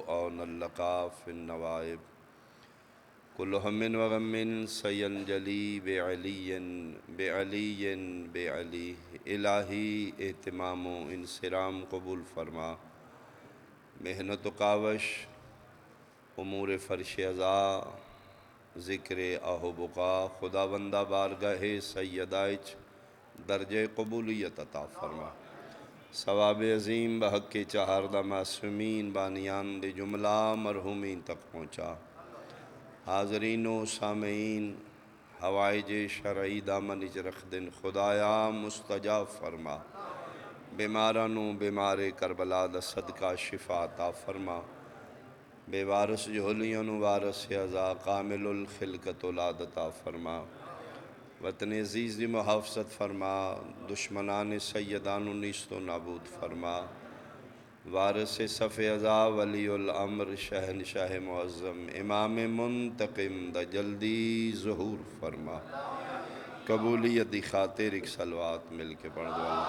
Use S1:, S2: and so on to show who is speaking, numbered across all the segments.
S1: أو نلقى في النوائب كل هم وغم سينجلي بعلي الہی اہتمام و انصرام قبول فرما، محنت و کاوش امور فرش ازا ذکر آہ و بقا خداوندہ بارگاہ سیدائچ درجہ قبولیت عطا فرما، ثواب عظیم بحق کے چہاردہ معصومین بانیان دے جملہ مرحومین تک پہنچا، حاضرین و سامعین حوائج شرعی دامنچ رکھ دن خدایا مستجاب فرما، بیماران و بیمار کربلا دا صدقہ شفا عطا فرما، بے وارث جہلیان و وارث ازا کامل الخلقت اولاد عطا فرما، وطن عزیز دی محافظت فرما، دشمنان سیدان و نیست و نابود فرما، وارث صف ازا ولی الامر شہنشاہ معظم امام منتقم دا جلدی ظہور فرما، قبولیت دی خاطر ایک صلوات مل کے پڑھ دو اللہ۔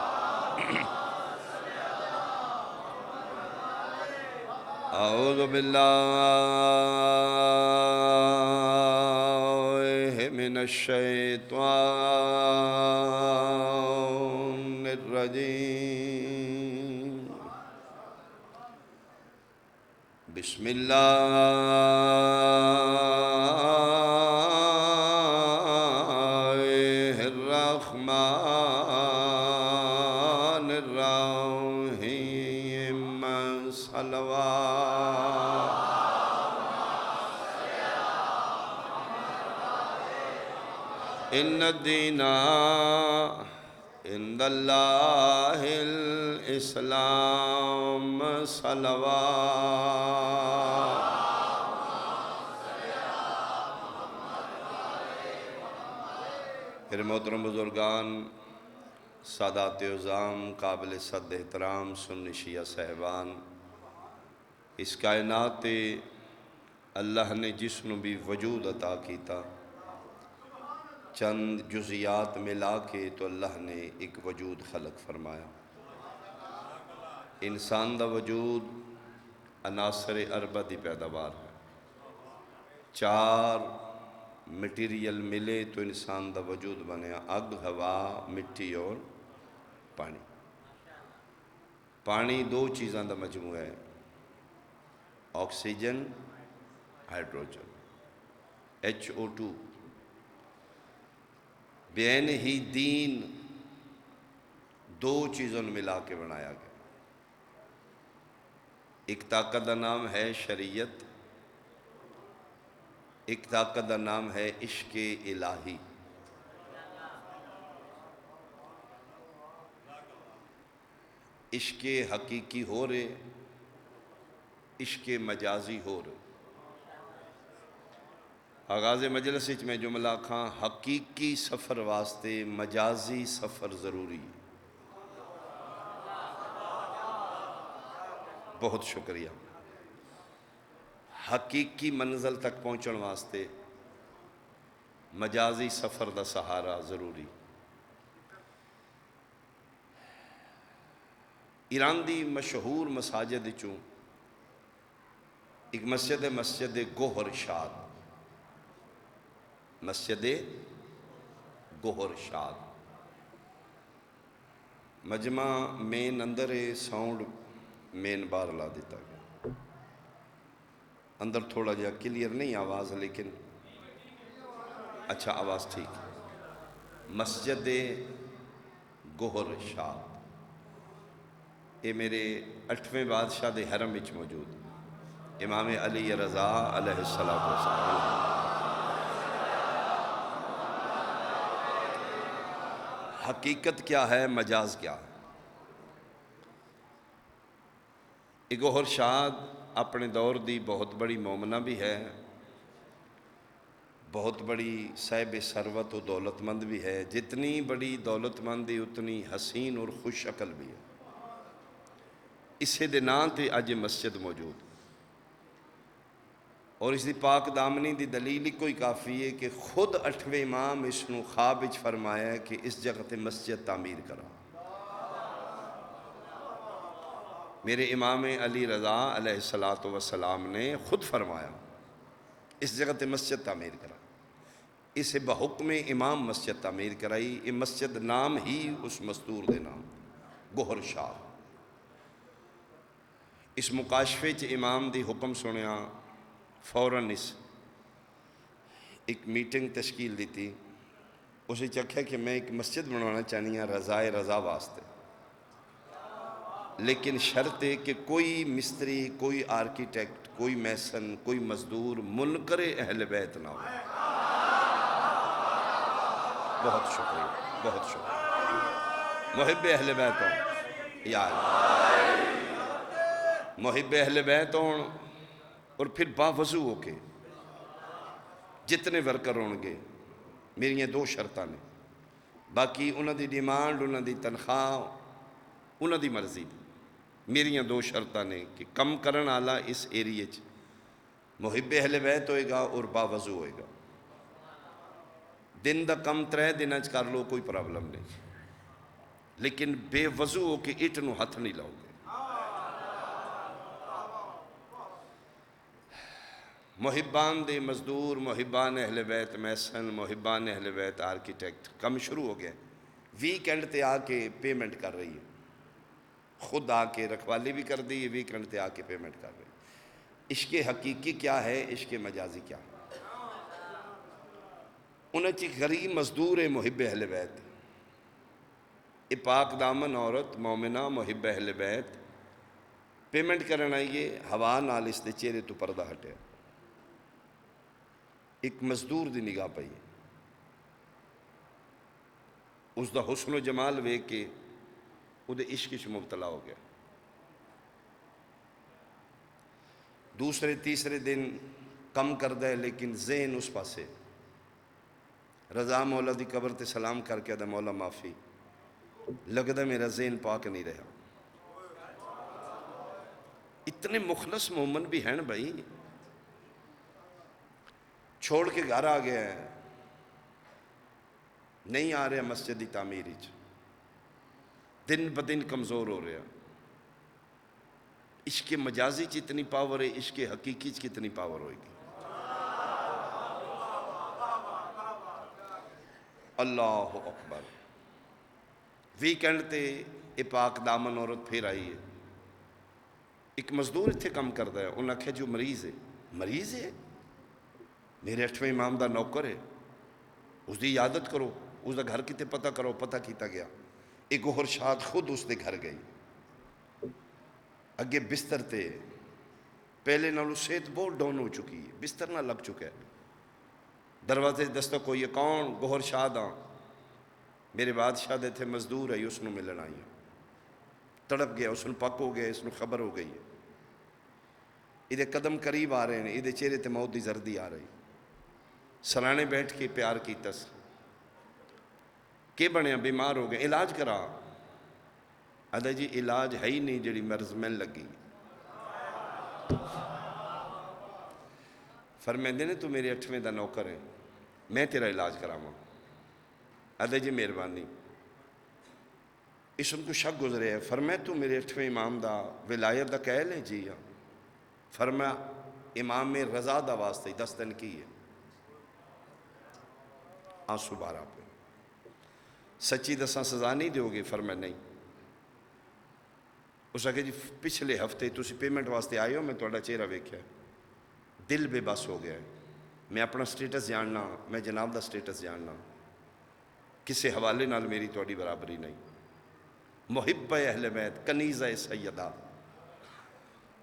S1: اعوذ باللہ من الشیطان الرجیم، بسم اللہ الرحمن الرحیم، صلوات ان الدین عند اللہ الاسلام، صلوات پھر محترم بزرگان، سادات عظام، قابل صد احترام سنی شیعہ صاحبان، اس کائنات اللہ نے جس نو بھی وجود عطا کیتا، چند جزیات ملا کے تو اللہ نے ایک وجود خلق فرمایا۔ انسان دا وجود عناصر اربع دی پیداوار ہے، چار مٹیریل ملے تو انسان دا وجود بنیا، آگ، ہوا، مٹی اور پانی۔ پانی دو چیزاں دا مجموعہ ہے، آکسیجن، ہائیڈروجن، H2O، بین ہی دین دو چیزوں ملا کے بنایا گیا، ایک طاقت دا نام ہے شریعت، ایک طاقت دا نام ہے عشق الہی۔ عشق حقیقی ہو رہے، عشق مجازی ہو رہے۔ آغاز مجلس میں جملہ کھاں، حقیقی سفر واسطے مجازی سفر ضروری، بہت شکریہ۔ حقیقی منزل تک پہنچن واسطے مجازی سفر دا سہارا ضروری۔ ایران دی مشہور مساجد چوں ایک مسجد گوہر شاد، مسجد گوہر شاد، مجمع مین اندر ساؤنڈ مین بار لا دیتا گیا، اندر تھوڑا جا کلیئر نہیں آواز، لیکن اچھا آواز ٹھیک ہے۔ مسجد گوہر شاد یہ میرے 8ویں بادشاہ دے حرم وچ موجود، امام علی رضا علیہ السلام۔ حقیقت کیا ہے، مجاز کیا ہے؟ گوہر شاد اپنے دور دی بہت بڑی مومنہ بھی ہے، بہت بڑی صاحب ثروت و دولت مند بھی ہے، جتنی بڑی دولت مندی اتنی حسین اور خوش عقل بھی ہے۔ اسے دے نام تے اج مسجد موجود، اور اس دی پاک دامنی دی دلیل کوئی کافی ہے کہ خود 8ویں امام اس نو خواب وچ فرمایا ہے کہ اس جگہ تے مسجد تعمیر کرا۔ میرے امام علی رضا علیہ الصلاۃ والسلام نے خود فرمایا اس جگہ تے مسجد تعمیر کرا، اسے بحکم امام مسجد تعمیر کرائی، یہ مسجد نام ہی اس مستور دے نام گوہر شاہ۔ اس مکاشفے چ امام دی حکم سنیا، فوراً اس ایک میٹنگ تشکیل دیتی، اسے چکھا کہ میں ایک مسجد بنوانا چاہنی ہوں رضائے رضا واسطے، لیکن شرط ہے کہ کوئی مستری، کوئی آرکیٹیکٹ، کوئی میسن، کوئی مزدور منکر اہل بیت نہ ہو۔ بہت شکریہ، بہت شکریہ۔ محب اہل بیت ہوں، یا محب اہل بیت ہوں، اور پھر باوضو ہو کے جتنے ورکر ہون گے، میری یہ دو شرطاں نے، باقی انہوں دی ڈیمانڈ، انہوں دی تنخواہ انہوں دی مرضی دی، میری دو شرطاں نے کہ کم کرن آلا اس ایریے چ محب اہل بیت ہوئے گا اور باوضو ہوئے گا۔ دن دا کم 3 دن کر لو، کوئی پرابلم نہیں، لیکن بے وضو ہو کے اٹ نو ہاتھ نہیں لاؤ گے۔ محبان دے مزدور، محبان اہل بیت میسن، محبان اہل بیت آرکیٹیکٹ، کم شروع ہو گیا، ویکینڈ تے آ کے پیمنٹ کر رہی ہے، خود آ کے رکھوالی بھی کر دی ہے، ویکینڈ تے آ کے پیمنٹ کر رہی ہے۔ عشق حقیقی کیا ہے، عشق مجازی کیا ہے؟ انہیں چی غریب مزدور محب اہل بیت، یہ پاک دامن عورت مومنہ محب اہل بیت پیمنٹ کرنا آئیے، ہوا نال اس دے چہرے تو پردہ ہٹے، ایک مزدور دی نگاہ پئی، اس دا حسن و جمال وے کے او دے عشق وچ مبتلا ہو گیا۔ دوسرے تیسرے دن کم کردہ ہے، لیکن ذہن اس پاسے، رضا مولا دی قبر تے سلام کر کے دا مولا معافی، لگدا میرا ذہن پاک نہیں رہا۔ اتنے مخلص مومن بھی ہیں بھائی، چھوڑ کے گھر آ گیا ہے، نہیں آ رہا مسجد دی تعمیر وچ، دن بدن کمزور ہو رہا۔ عشق مجازی چ اتنی پاور ہے، عشق حقیقی چ کتنی پاور ہوئے گی؟ اللہ اکبر۔ ویکینڈ تے یہ پاک دامن عورت پھر آئی ہے، ایک مزدور اتنے کام کرتا ہے، انہوں نے کہا جو مریض ہے، مریض ہے میرے 8ویں امام دا نوکر ہے، اس دی عیادت کرو، اس دا گھر کتے پتہ کرو، پتہ کیتا گیا، ایک گوہر شاد خود اس دے گھر گئی، اگے بستر تے پہلے نالوں صحت بہت ڈاؤن ہو چکی ہے، بستر نہ لگ چکا ہے، دروازے دستک ہوئی ہے، کون؟ گوہر شاد ہاں، میرے بادشاہ دے تھے مزدور ہے، اس نو ملن آئی ہے، تڑپ گیا، اس نو پک ہو گیا، اس نو خبر ہو گئی ہے، یہ قدم قریب آ رہے ہیں، یہ چہرے تے موت دی زردی آ رہی، سرانے بیٹھ کے پیار کی تس کہ بنیا، بیمار ہو گئے، علاج کرا، آدھا جی علاج ہے ہی نہیں، جڑی مرض میں لگی، فرمیندے نے تو میرے 8ویں دا نوکر ہے، میں تیرا علاج کراواں، آدھا جی مہربانی، اس ان کو شک گزرے ہے، فرمایا تو میرے 8ویں امام دا ولایت دا قائل ہے؟ جی ہاں، فرمایا امام رضا دا واسطے 10 دن کی ہے، آنسو بارہ پہ، سچی دساں سزا نہیں دیو گے؟ فرمایا نہیں۔ اس آگے جی پچھلے ہفتے تسی پیمنٹ واسطے آئے ہو، میں تھوڑا چہرہ ویکھیا، دل بے بس ہو گیا ہے، میں اپنا سٹیٹس جاننا، میں جناب دا سٹیٹس جاننا، کسے حوالے نال میری تھوڑی برابری نہیں، محب اہل بیت کنیزہ سیدہ،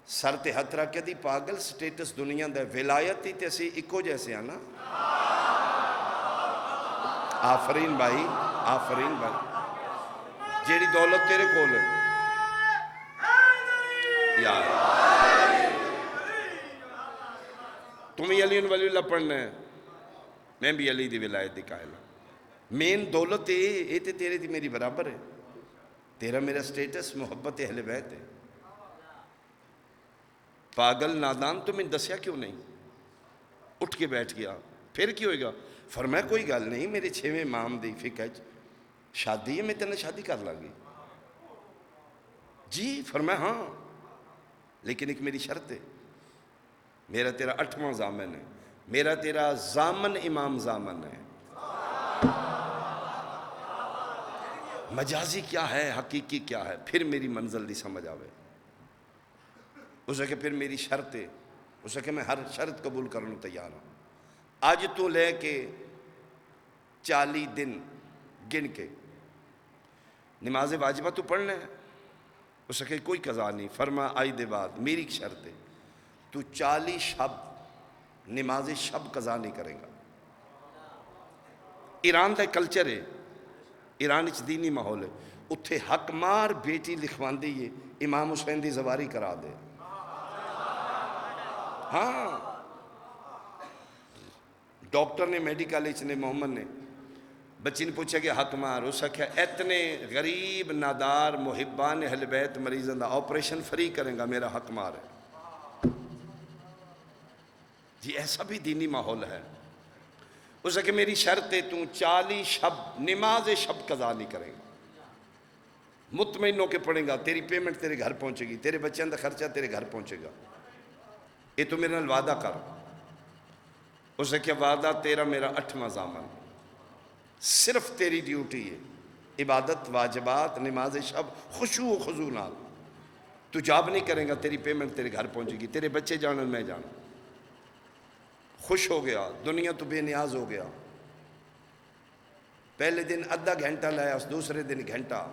S1: سر تے ہتھ رکھ کے دی پاگل سٹیٹس دنیا دا ولایت ہی تے اسی اکو جیسے آنا۔ آفرین بھائی، آفرین بھائی، جیڑی دولت تیرے کول ہے یا تم ہی علی ولی اللہ پڑھنا ہے، میں بھی علی دی ولایت دی قائل ہوں، مین دولت یہ تے تیرے دی میری برابر ہے، تیرا میرا سٹیٹس محبت اہل بیت ہے۔ پاگل نادان تمہیں دسیا کیوں نہیں؟ اٹھ کے بیٹھ گیا، پھر کیا ہوئے گا؟ فرمایا کوئی گل نہیں، میرے 6ویں امام دی فقہ شادی ہے، میں تینے شادی کر لاں گی۔ جی فرمایا ہاں، لیکن ایک میری شرط ہے، میرا تیرا 8واں ضامن ہے، میرا تیرا ضامن امام ضامن ہے۔ مجازی کیا ہے، حقیقی کیا ہے، پھر میری منزل دی سمجھ آوے۔ اسے کہ پھر میری شرط ہے، اسے کہ میں ہر شرط قبول کرنے تیار ہوں۔ آج تو لے کے 40 دن گن کے نماز واجبہ تو پڑھنا ہے، اسے کہ کوئی قضا نہیں۔ فرما آئی دے بعد میری ایک شرط ہے، تو 40 شب نماز شب قضا نہیں کرے گا۔ ایران دا کلچر ہے، ایران اچ دینی ماحول ہے، اتھے حق مار بیٹی لکھوان دی ہے امام حسین دی زواری کرا دے۔ ہاں، ڈاکٹر نے میڈیکل اچ نے محمد نے بچی نے پوچھا کہ حق مار، اس کہا اتنے غریب نادار محبان اہل بیت مریضاں دا آپریشن فری کریں گا، میرا حق مار ہے جی۔ ایسا بھی دینی ماحول ہے۔ اس کہ میری شرط ہے تو 40 شب نماز شب قضا نہیں کریں گا، مطمئن ہو کے پڑھیں گا، تیری پیمنٹ تیرے گھر پہنچے گی، تیرے بچوں کا خرچہ تیرے گھر پہنچے گا، یہ تو میرے نال وعدہ کر۔ اسے کہ وعدہ تیرا میرا 8واں ضامن، صرف تیری ڈیوٹی ہے عبادت واجبات نماز شب خشوع و خضوع نال، تو جاب نہیں کریں گا، تیری پیمنٹ تیرے گھر پہنچے گی، تیرے بچے جانا میں جانا۔ خوش ہو گیا، دنیا تو بے نیاز ہو گیا۔ پہلے دن آدھا گھنٹہ لایا، دوسرے دن گھنٹہ،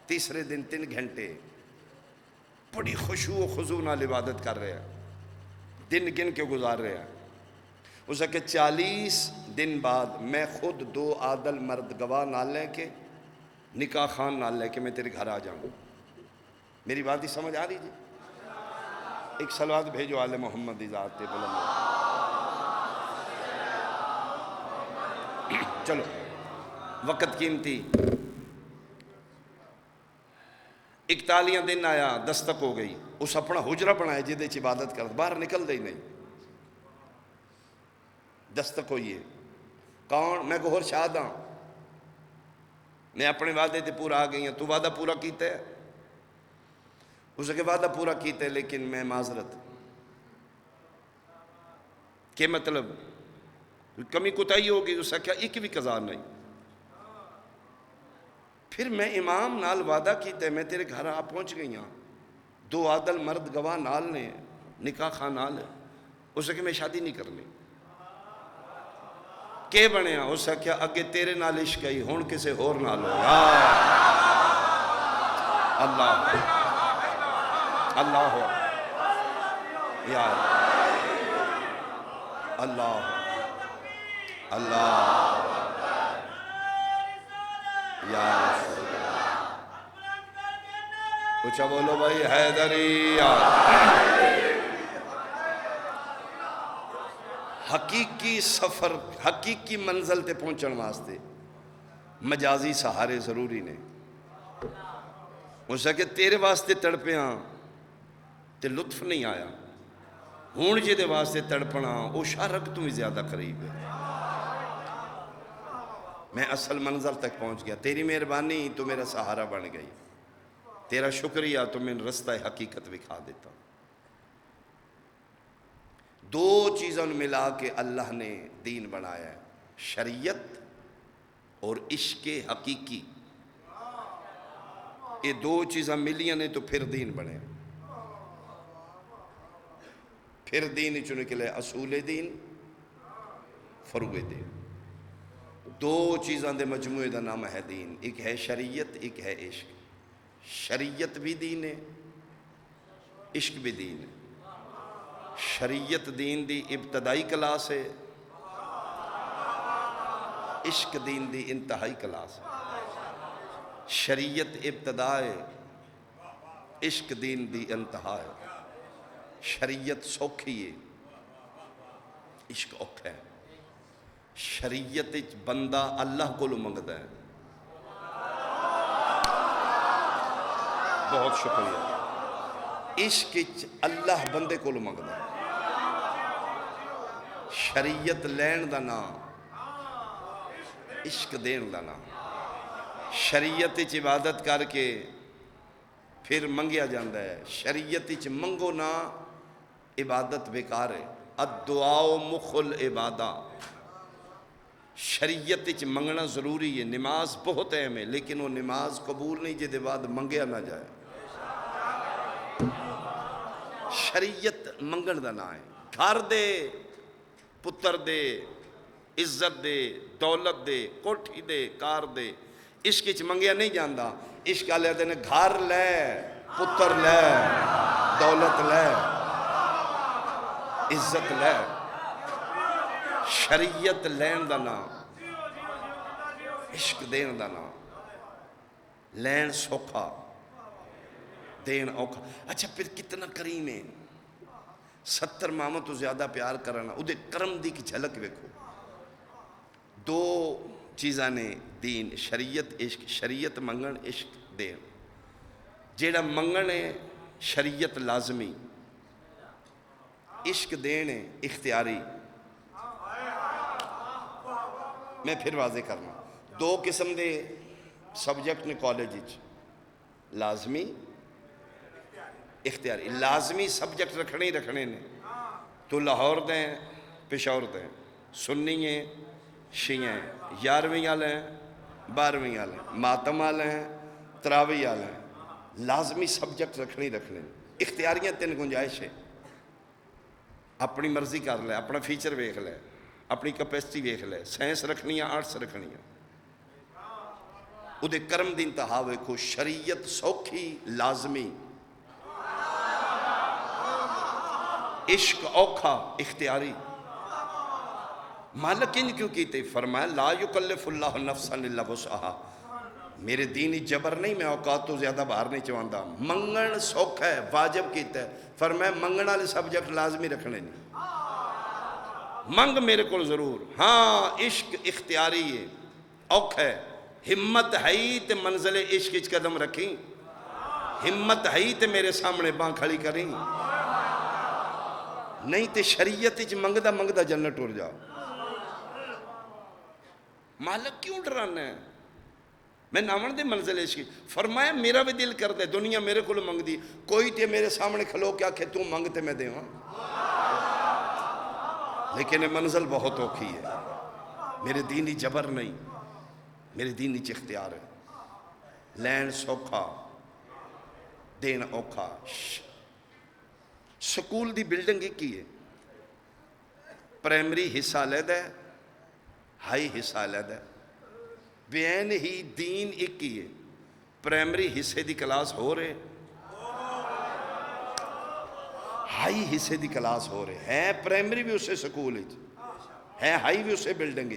S1: تیسرے دن 3 گھنٹے، بڑی خشوع و خضوع نال عبادت کر رہے ہیں، دن گن کے گزار رہے ہیں۔ اسے کہ 40 دن بعد میں خود 2 عادل مرد گواہ نال لے کے نکاح خان نال لے کے میں تیرے گھر آ جاؤں۔ میری بات ہی سمجھ آ رہی جی؟ ایک صلوات بھیجو آل محمد دی ذات بلند۔ چلو وقت قیمتی، 41 دن آیا، دستک ہو گئی، اس اپنا حجرہ بنائے جدے چ عبادت کر، باہر نکل دے ہی نہیں، دستک ہوئی ہے۔ کون؟ میں گوھر شاد ہاں، میں اپنے وعدے تے پورا آ گئی ہوں، تو وعدہ پورا کیتا ہے؟ اسے کہ وعدہ پورا کیتا ہے لیکن میں معذرت، کہ مطلب کمی کوتاہی ہوگی؟ اسے کیا ایک بھی قضا نہیں؟ پھر میں امام نال وعدہ کیتا ہے، میں تیرے گھر آ پہنچ گئی ہاں، 2 عادل مرد گواہ نال نے، نکاح خان نال ہے، اسے کہ میں شادی نہیں کرنی۔ کہ بنیا؟ اسے کیا اگے تیرے نال عشق ہے، ہون کسے ہور نال ہو۔ اللہ اللہ یا اللہ اللہ یا رسول اللہ، کچھ بولو بھائی حیدری۔ حقیقی سفر، حقیقی منزل تے پہنچن واسطے مجازی سہارے ضروری نے۔ اسے کہ تیرے واسطے تڑپیاں تے لطف نہیں آیا، ہون جے دے واسطے تڑپنا او شارک تو بھی زیادہ قریب ہے، میں اصل منظر تک پہنچ گیا، تیری مہربانی تو میرا سہارا بن گئی، تیرا شکریہ تو میں رستہ حقیقت دکھا دیتا ہوں۔ 2 چیزوں ملا کے اللہ نے دین بنایا ہے، شریعت اور عشق حقیقی، یہ 2 چیزیں ملیاں نے تو پھر دین بنے۔ پھر دین چنے کے لئے اصول دین، فروع دین، 2 چیزاں دے مجموعے دا نام ہے دین، ایک ہے شریعت، ایک ہے عشق۔ شریعت بھی دین ہے، عشق بھی دین ہے۔ شریعت دین دی ابتدائی کلاس ہے، عشق دین دی انتہائی کلاس ہے۔ شریعت ابتدا ہے، عشق دین دی انتہا ہے۔ شریعت سوکھی ہے، عشق اوکھا ہے۔ شریعت بندہ اللہ کو منگتا ہے۔ بہت شکریہ۔ عشق اللہ بندے کو منگتا ہے۔ شریعت لین دا نام، عشق دین دا نام۔ شریعت عبادت کر کے پھر منگیا جاندہ ہے۔ شریعت وچ منگو نہ عبادت بیکار ہے۔ الدعاء مخ العبادہ، شریعت وچ منگنا ضروری ہے۔ نماز بہت اہم ہے، لیکن وہ نماز قبول نہیں جے دے بعد منگیا نہ جائے۔ شریعت منگن دا نام ہے۔ گھر دے، پتر دے، عزت دے، دولت دے، کوٹھی دے، کار دے، عشق وچ منگیا نہیں جاندا۔ عشق والے دے نے گھر لے، پتر لے، دولت لے، عزت لے، شریعت لین دا نام، عشق دین دا نام۔ لین سوکھا، دین اوکھا۔ اچھا پھر کتنا کریم ہے، 70 ماما تو زیادہ پیار کرنا، او دے کرم دی کی جھلک ویکھو۔ دو چیزاں نے دین، شریعت عشق۔ شریعت منگن، عشق دین۔ جیڑا منگن ہے شریعت لازمی، عشق دین ہے اختیاری۔ میں پھر واضح کرنا، دو قسم دے سبجیکٹ نے کالج وچ، لازمی اختیاری۔ لازمی سبجیکٹ رکھنے ہی رکھنے نے، تو لاہور دیں پشاور دیں، سنی ہیں شیعہ ہیں، 11ویں والے ہیں 12ویں والے ہیں، ماتم والے ہیں، تراوی والے ہیں۔ لازمی سبجیکٹ رکھنے ہی رکھنے نے۔ اختیاریاں 3 گنجائش ہے، اپنی مرضی کر لے، اپنا فیچر ویکھ لے، اپنی کیپیسٹی ویکھ لے، سائنس رکھنی ہے، آرٹس رکھنی ہے۔ او دے کرم دی انتہا ویکھو، شریعت سوکھی لازمی، عشق اوکھا اختیاری۔ مالک ان کیوں کیتے؟ فرمایا لا یکلف اللہ نفسا الا وسعہا، میرے دینی جبر نہیں، میں اوقات تو زیادہ باہر نہیں چاہتا۔ منگن سوکھا ہے، واجب کیتا ہے، فرمایا منگن والے سبجیکٹ لازمی رکھنے نہیں۔ منگ میرے کو ضرور، ہاں عشق اختیاری ہے، اوکھا ہے۔ ہمت ہے تے منزل عشق وچ قدم رکھیں، ہمت ہے تے میرے سامنے باں کھڑی کریں، نہیں تے شریعت وچ منگدا منگدا جنت ٹر جا۔ مالک کیوں ڈرانا ہے؟ میں ناون دے منزل عشق، فرمایا میرا بھی دل کر دے، دنیا میرے کو منگ دی، کوئی تے میرے سامنے کھلو کیا کہ تو منگ تے میں دے ہاں، لیکن یہ منزل بہت اوکھی ہے۔ میرے دینی جبر نہیں، میرے دینی اختیار ہے۔ لین سوکھا، دین اوکھا۔ سکول دی بلڈنگ ایک ہی ہے، پرائمری حصہ علیحدہ ہے، ہائی حصہ علیحدہ ہے، بین ہی دین ایک ہی ہے۔ پرائمری حصے دی کلاس ہو رہے، ہائی حصے دی کلاس ہو رہے ہیں، پرائمری بھی اسے سکول ہے، ہائی بھی اسے بلڈنگ،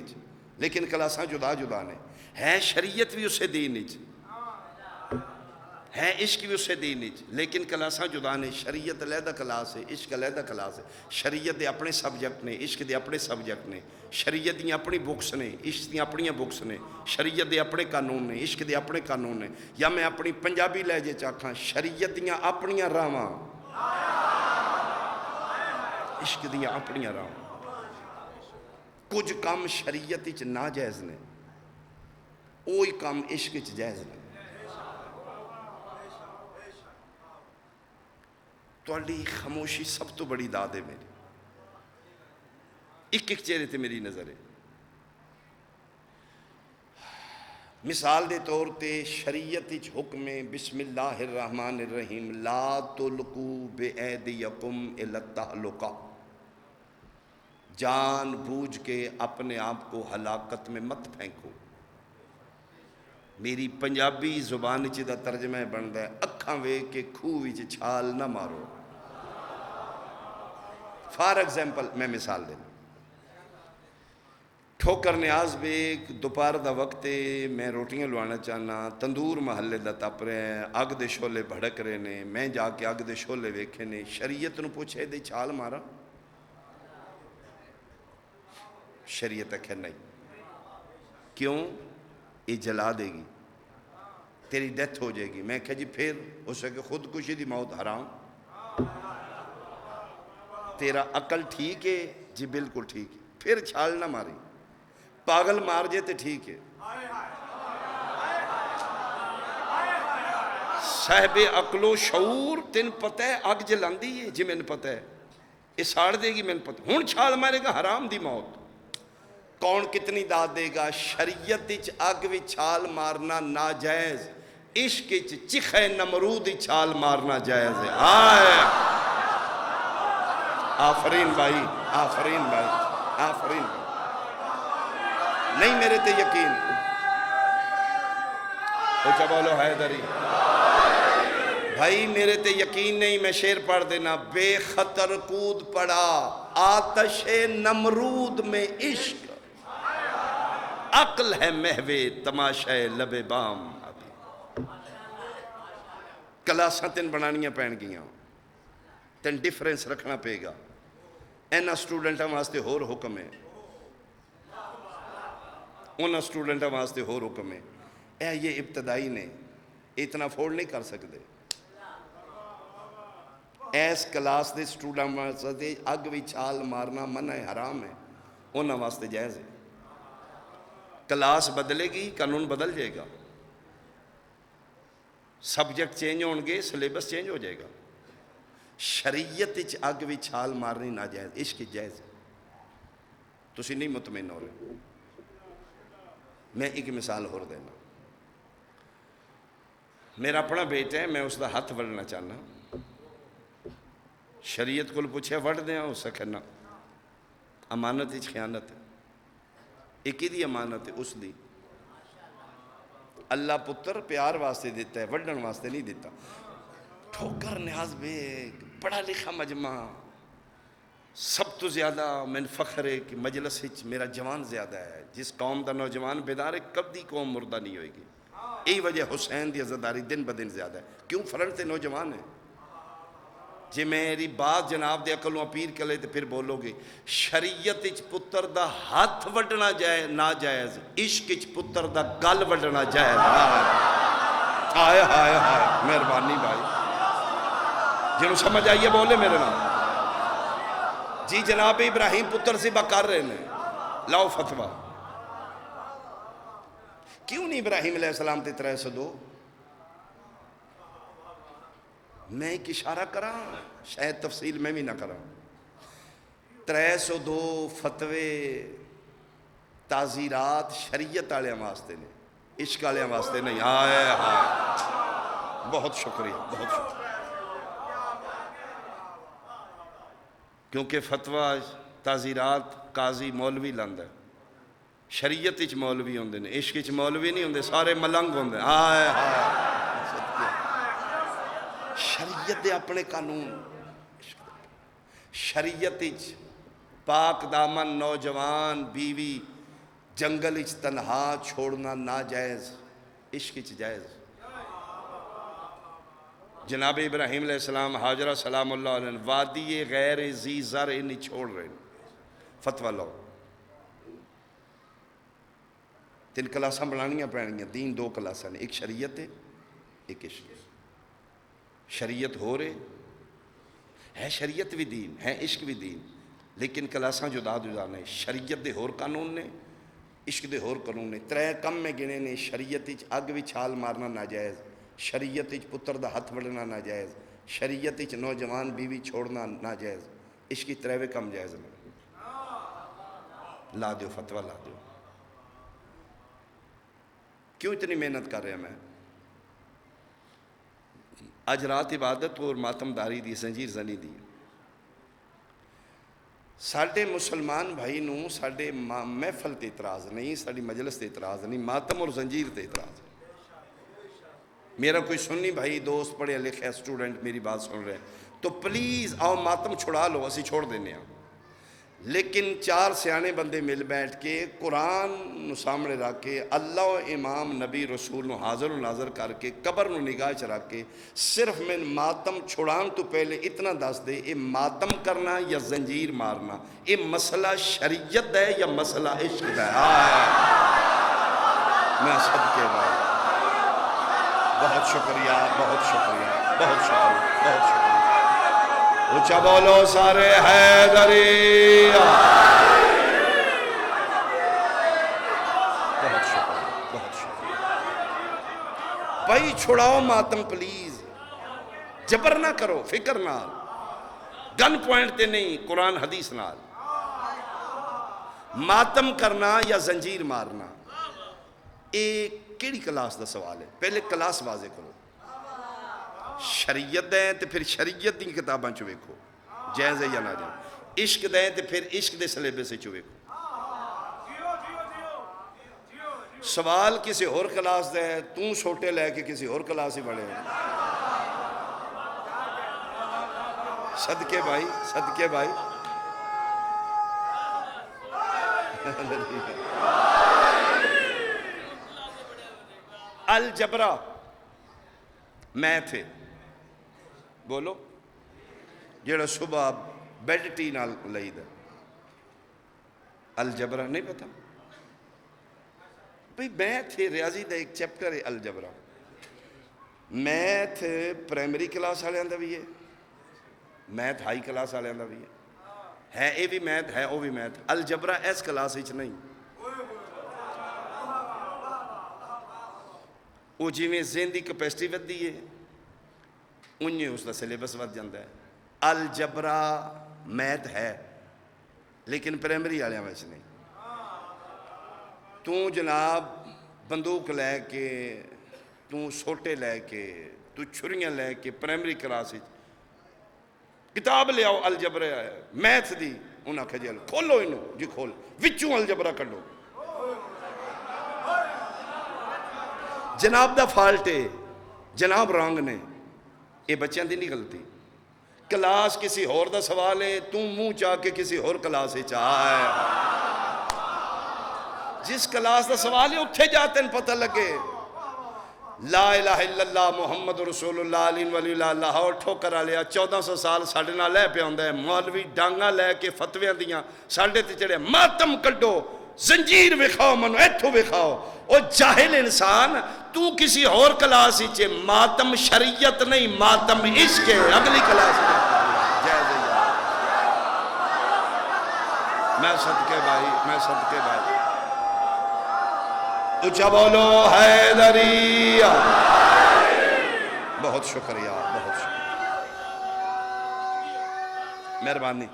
S1: لیکن کلاساں جدا جدا نے، ہے شریعت بھی اسے دین، ہے عشق بھی اسے دین، لیکن کلاساں جدا نے۔ شریعت علیحدہ کلاس ہے، عشق علیحدہ کلاس ہے۔ شریعت دے اپنے سبجیکٹ نے، عشق دے اپنے سبجیکٹ نے، شریعت دی اپنی بکس نے، عشق دی اپنی بکس نے، شریعت دے اپنے قانون نے، عشق دے اپنے قانون نے۔ یا میں اپنی پنجابی لہجے چاکھاں، شریعت دیاں اپنیاں راواں، عشق دیاں اپنیاں راواں۔ کچھ کام شریعت وچ ناجائز نے، اوہی کام عشق وچ جائز نے۔ تواڈی خاموشی سب تو بڑی داد ہے میری، ایک ایک چہرے تے میری نظر ہے۔ مثال دے طور تے شریعت وچ حکم ہے بسم اللہ الرحمن الرحیم، لا تلقوا بایدیکم الی التہلکہ، جان بوجھ کے اپنے آپ کو ہلاکت میں مت پھینکو۔ میری پنجابی زبان وچ دا ترجمہ بندا ہے اکھاں ویکھ کے کھوہ وچ چھال نہ مارو۔ فار ایگزامپل میں مثال دینا، ٹھوکر نیاز بیگ دوپہر دا وقت میں روٹیاں لوانا چاہنا، تندور محلے دا تپ رہے ہیں، اگ دے شولے بھڑک رہے نے، میں جا کے اگ دے شولے ویکھے نے، شریعت نو پوچھے دے چھال مارا؟ شریعت ہے نہیں، کیوں؟ یہ جلا دے گی، تیری ڈیتھ ہو جائے گی۔ میں کہا جی پھر اسے کہ خودکشی دی موت حرام؟ تیرا عقل ٹھیک ہے؟ جی بالکل ٹھیک ہے، پھر چھال نہ ماری، پاگل مار جائے تو ٹھیک ہے۔ صاحب عقل و شعور تین پتہ ہے اگ جلاندی ہے جی مین پتہ ہے یہ ساڑ دے گی مین پتہ ہن چھال مارے گا حرام دی موت کون کتنی داد دے گا شریعت اچ اگ وچ چھال مارنا ناجائز عشق اچ چخے نمرود چھال مارنا جائز ہے آئے آفرین بھائی آفرین بھائی آفرین نہیں میرے تے یقین اچھا بولو حیدری بھائی میرے تے یقین نہیں میں شعر پڑھ دینا بے خطر کود پڑا آتش نمرود میں عشق عقل ہے محو تماشا لب بام کلاساں تین بنانیاں پہن گیاں تین ڈیفرنس رکھنا پے گا اینا سٹوڈنٹاں واسطے ہور حکم ہے انہاں سٹوڈنٹاں واسطے ہور حکم ہے اے یہ ابتدائی نے اتنا فورڈ نہیں کر سکتے ایس کلاس دے سٹوڈنٹ واسطے اگ بھی چھال مارنا منع حرام ہے انہاں واسطے جائز ہے کلاس بدلے گی قانون بدل جائے گا سبجیکٹ چینج ہون گے سلیبس چینج ہو جائے گا شریعت اچ اگ بھی چھال مارنی ناجائز عشق جائز تسی نہیں مطمئن ہو رہے میں ایک مثال ہو دینا میرا اپنا بیٹا ہے میں اس دا ہاتھ وڑنا چاہنا شریعت کو پوچھے وڑ دیا ہو سکنا امانت اچ خیانت ہے ایک ہی دی امانت ہے اس دی اللہ پتر پیار واسطے دیتا ہے وڈن واسطے نہیں دیتا ٹھوکر نیاز بیگ پڑھا لکھا مجمع سب تو زیادہ میں فخر ہے کہ مجلس ہچ میرا جوان زیادہ ہے جس قوم دا نوجوان بیدار ہے کبھی قوم مردہ نہیں ہوئے گی یہی وجہ حسین دی عزاداری دن بدن زیادہ ہے کیوں فرنٹ تے نوجوان ہے جی میری بات جناب دے عقلوں اپیر کلے تے پھر بولو گے شریعت اچ پتر دا ہاتھ وڈنا جائے ناجائز عشق اچ پتر دا گل وڈنا جائز آئے آئے آئے مہربانی بھائی جنہوں سمجھ آئیے بولے میرے نام جی جناب ابراہیم پتر سے کر رہے ہیں لاؤ فتوہ کیوں نہیں ابراہیم علیہ السلام تے 302 میں ایک اشارہ کرا شاید تفصیل میں بھی نہ کرا 302 فتوے تعزیرات شریعت والے واسطے نے عشق والے واسطے نہیں آئے آئے بہت شکریہ بہت شکریہ کیونکہ فتوہ تعزیرات قاضی مولوی لاندہ ہے شریعت اچ مولوی ہوندے نے عشق اچ مولوی نہیں ہوندے سارے ملنگ ہوندے آئے آئے شریعت دے اپنے قانون شریعت اچ پاک دامن نوجوان بیوی جنگل اچ تنہا چھوڑنا ناجائز عشق اچ جائز جناب ابراہیم علیہ السلام حاجرہ سلام اللہ علیہ وادی غیر ذی زر انہی چھوڑ رہے ہیں فتوہ لو تین کلاساں بنانیاں پڑھنیاں دین 2 کلاساں نے ایک شریعت ہے ایک عشق شریعت ہو رہے ہے شریعت بھی دین ہے عشق بھی دین لیکن کلاساں جدا جدا نے شریعت دے ہور قانون نے عشق دے ہور قانون نے 3 کم میں گنے نے شریعت اچ اگ بھی چھال مارنا ناجائز شریعت اچ پتر دا ہاتھ وڑنا ناجائز شریعت اچ نوجوان بیوی چھوڑنا ناجائز عشق کی 3 کم جائز میں لا دیو فتوہ لا دیو کیوں اتنی محنت کر رہے ہیں میں آج رات عبادت اور ماتم داری دی زنجیر زنی دی ساڑھے مسلمان بھائی نوں ساڑھے محفل تے اعتراض نہیں ساڑھی مجلس تے اعتراض نہیں ماتم اور زنجیر تے اعتراض میرا کوئی سنی بھائی دوست پڑھے لکھے سٹوڈنٹ میری بات سن رہے ہیں تو پلیز آؤ ماتم چھڑا لو اسی چھوڑ دینے ہیں لیکن 4 سیانے بندے مل بیٹھ کے قرآن سامنے رکھ کے اللہ امام نبی رسول حاضر و ناظر کر کے قبر نو نگاہ چ رکھ کے صرف میں ماتم چھڑان تو پہلے اتنا دس دے یہ ماتم کرنا یا زنجیر مارنا یہ مسئلہ شریعت ہے یا مسئلہ عشق ہے میں صدقے بھائی بہت شکریہ بہت شکریہ بہت شکریہ بہت شکریہ اچھا بولو سارے حیدری بہت شکریہ بہت شکریہ بھائی چھڑاؤ ماتم پلیز جبر نہ کرو، فکر نال، گن پوائنٹ تے نہیں، قرآن حدیث نال۔ ماتم کرنا یا زنجیر مارنا، ایک کیڑی کلاس دا سوال ہے؟ پہلے کلاس واضح کرو۔ شریعت دیں تے پھر شریعت دی کتاباں چو ویکھو جائز ہے یا نہ جائز، عشق دیں تے پھر عشق دے سلیبے سے چو ویکھو۔ سوال کسی اور کلاس دے، توں سوٹے لے کے کسی اور کلاس ہی بڑھے۔ صدقے بھائی، صدقے بھائی۔ الجبرہ میتھ ہے، بولو، جیڑا صبح بیڈ ٹی نال لئی دا، الجبرہ نہیں پتا؟ بھئی میتھ ہے، ریاضی دا ایک چیپٹر ہے الجبرہ۔ میتھ پرائمری کلاس والے دا بھی ہے، میتھ ہائی کلاس والے دا بھی ہے اے بھی میتھ ہے، او بھی میتھ۔ الجبرہ ایس کلاس ہی نہیں، وہ جی میں ذہن دی کیپیسٹی ودی ہے انہیں اس دا سلیبس ود جاندہ ہے۔ الجبرہ میتھ ہے لیکن پرائمری والے میں نہیں۔ تو جناب بندوق لے کے، تو سوٹے لے کے، تو چھریاں لے کے پرائمری کلاس کتاب لے آؤ الجبرہ ہے میتھ دی، انہاں کھجل کھولو انہوں جی، کھول وچوں الجبرہ کھڑو۔ جناب دا فالٹ ہے، جناب رانگ نے، یہ بچیاں دی نہیں غلطی۔ کلاس کسی اور دا سوال ہے، تو منہ چاہ کے کسی اور کلاس ہی چاہے۔ جس کلاس دا سوال ہے اتھے جاتے ہیں پتہ لگے۔ لا الہ الا اللہ محمد رسول اللہ علیہ ولی اللہ اور ٹھوکر آلیا 1400 سال ساڑھے نہ لے پہ ہوندہ ہے، مولوی ڈانگا لے کے فتویاں دیاں ساڑھے تے چڑھے، ماتم کڈو، زنجیر وکھاؤ منو، ایتھو وکھاؤ۔ او جاہل انسان، تو کسی اور کلاس ہی چھے، ماتم شریعت نہیں، ماتم عشق ہے، اگلی کلاس ہے۔ جائے جائے میں صدقے بھائی، میں صدقے بھائی۔ اچھا بولو حیدری، بہت شکریہ، بہت شکریہ، مہربانی۔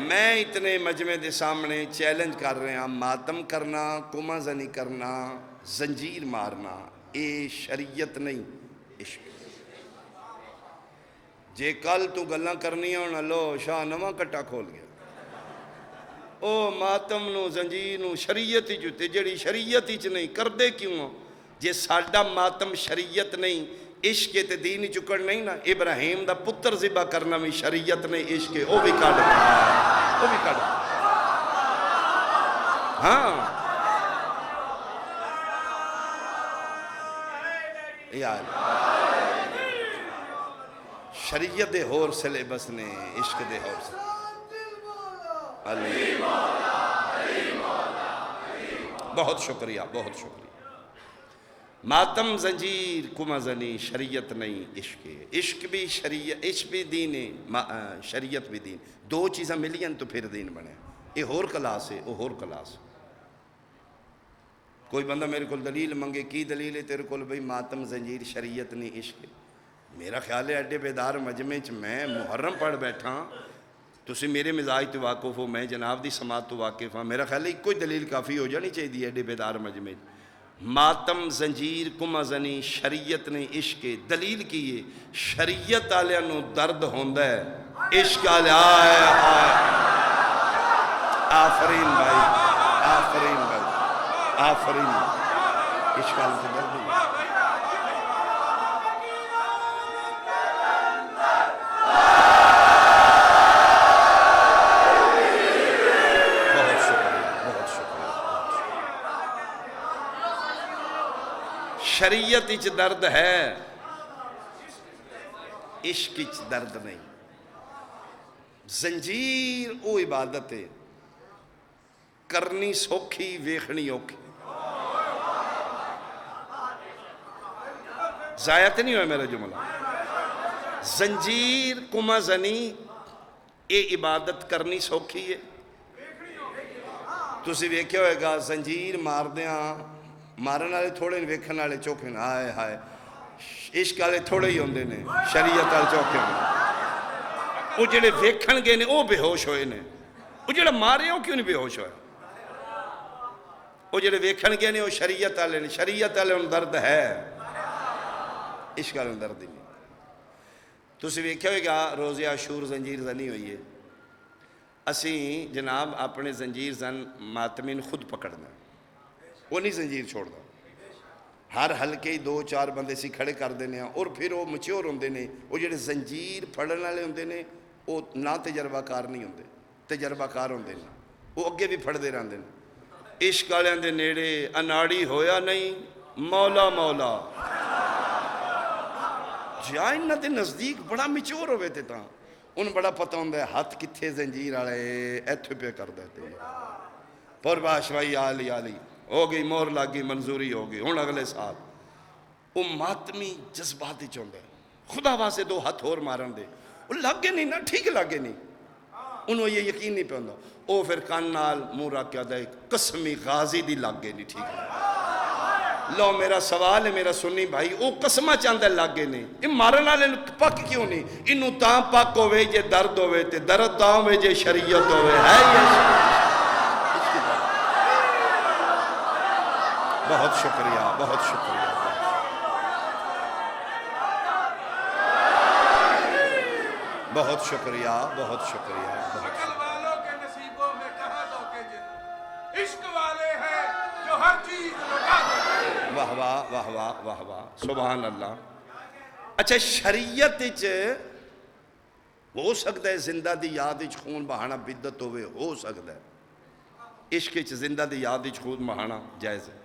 S1: میں اتنے مجمع دے سامنے چیلنج کر رہے ہیں، ماتم کرنا، کما زنی کرنا، زنجیر مارنا، اے شریعت نہیں، عشق۔ جے کل تو گلاں کرنی ہونا لو شاہ نواں کٹا کھول گیا، او ماتم نو زنجیر نو شریعت ہی جوتے، جڑی شریعت ہی نہیں کر دے کیوں ہو؟ جے ساڈا ماتم شریعت نہیں، عشق تے دین چکڑ نہیں نا، ابراہیم دا پتر ذبح کرنا بھی شریعت نہیں، عشق ہے، او بھی کڑ، او بھی کڑ۔ ہاں یار شریعت دے ہور سلیبس نے، عشق دے ہور سلیبس۔ بہت شکریہ، بہت شکریہ۔ ماتم زنجیر کما زنی شریعت نہیں، عشق ہے، عشق بھی شریعت، عشق بھی دین ہے، شریعت بھی دین، دو چیزیں ملیں تو پھر دین بنے۔ یہ ہور کلاس ہے، وہ ہور کلاس۔ کوئی بندہ میرے کو دلیل منگے، کی دلیل ہے تیرے کو؟ بھئی ماتم زنجیر شریعت نہیں، عشق ہے۔ میرا خیال ہے ایڈے بیدار مجمع میں محرم پڑھ بیٹھا، تسی میرے مزاج تو واقف ہو، میں جناب دی سماعت تو واقف ہوں، میرا خیال ہے کوئی دلیل کافی ہو جانی چاہیے ایڈے بیدار مجمع۔ ماتم زنجیر کما زنی شریعت نے، عشق ہے، دلیل کی ہے، شریعت آلیاں نو درد ہوندہ ہے، عشق آلے آئے آئے۔ آفرین بھائی، آفرین بھائی، آفرین، عشق آلے سے درد ہے۔ شریعت اچ درد ہے، عشق اچ درد نہیں۔ زنجیر او عبادت ہے، کرنی سوکھی ویکھنی اوکھی۔ ضائع تو نہیں ہوئے میرا جملہ؟ زنجیر کما زنی، اے عبادت کرنی سوکھی ہے، تسی ویکھیا ہوئے گا زنجیر مارن والے تھوڑے نے، ویکھن والے چوکھے نے. ہائے ہائے عشق والے تھوڑے ہی ہوندے نے، شریعت والے چوکھے نے. وہ جڑے ویکھن گئے نے وہ بے ہوش ہوئے نے، وہ جڑے مارے وہ کیوں نہیں بے ہوش ہوئے؟ وہ جڑے ویکھن گئے نے وہ شریعت والے نے. شریعت والے ان درد ہے، عشق والے ان درد نہیں. تسی ویکھیا ہوئے گا روز عاشور زنجیر زنی ہوئی ہے. اسی جناب اپنے زنجیر زن ماتمین خود پکڑنا، وہ نہیں زنجیر چھوڑنا. ہر حلقے ہی 2-4 بندے سی کھڑے کر دینے ہیں، اور پھر وہ مچیور ہوندے نے. وہ جڑے زنجیر پھڑن والے ہوندے نے وہ نہ تجربہ کار نہیں ہوندے، تجربہ کار ہوندے نے. وہ اگے بھی پھڑدے رہندے نے. عشق والوں دے نیڑے اناڑی ہویا نہیں مولا مولا. جا انہاں دے نزدیک بڑا مچور ہوئے تھے تاں ان بڑا پتہ ہوندہ ہے ہاتھ کتھے زنجیر والے ایتھے پہ کر دیتے. پر باشوائی آلی آلی ہو گئی، مور لگ گئی، منظوری ہو گئی. ہن اگلے سال وہ ماتمی جذباتی چاہتا ہے خدا واسطے 2 ہاتھ اور مارن دے. وہ لگے نہیں نا، ٹھیک لگے نہیں، انہوں یہ یقین نہیں پہ ہوندہ. وہ پھر کان نال منہ رکھ کے دے قسمی غازی دی لگے نہیں ٹھیک ہے. لو میرا سوال ہے میرا سنی بھائی، وہ قسمہ چاندہ لگے نہیں، یہ مارن والے پک کیوں نہیں؟ انہوں تاں پک ہوئے جے درد ہوئے تے درد تاں ہوئے جے شریعت ہوئے. ہے یہ بہت شکریہ، بہت شکریہ. بہت شکریہ، بہت شکریہ، بہت شکریہ.
S2: والوں کے نصیبوں میں کہاں دھوکے جن عشق والے ہیں جو ہر چیز لٹا دیتے.
S1: واہ واہ واہ واہ واہ واہ سبحان اللہ. اچھا شریعت ہو سکتا ہے زندہ دی یاد خون بہانا بدت ہوئے، ہو سکتا ہے. عشق زندہ دی یاد خون بہانا جائز ہے.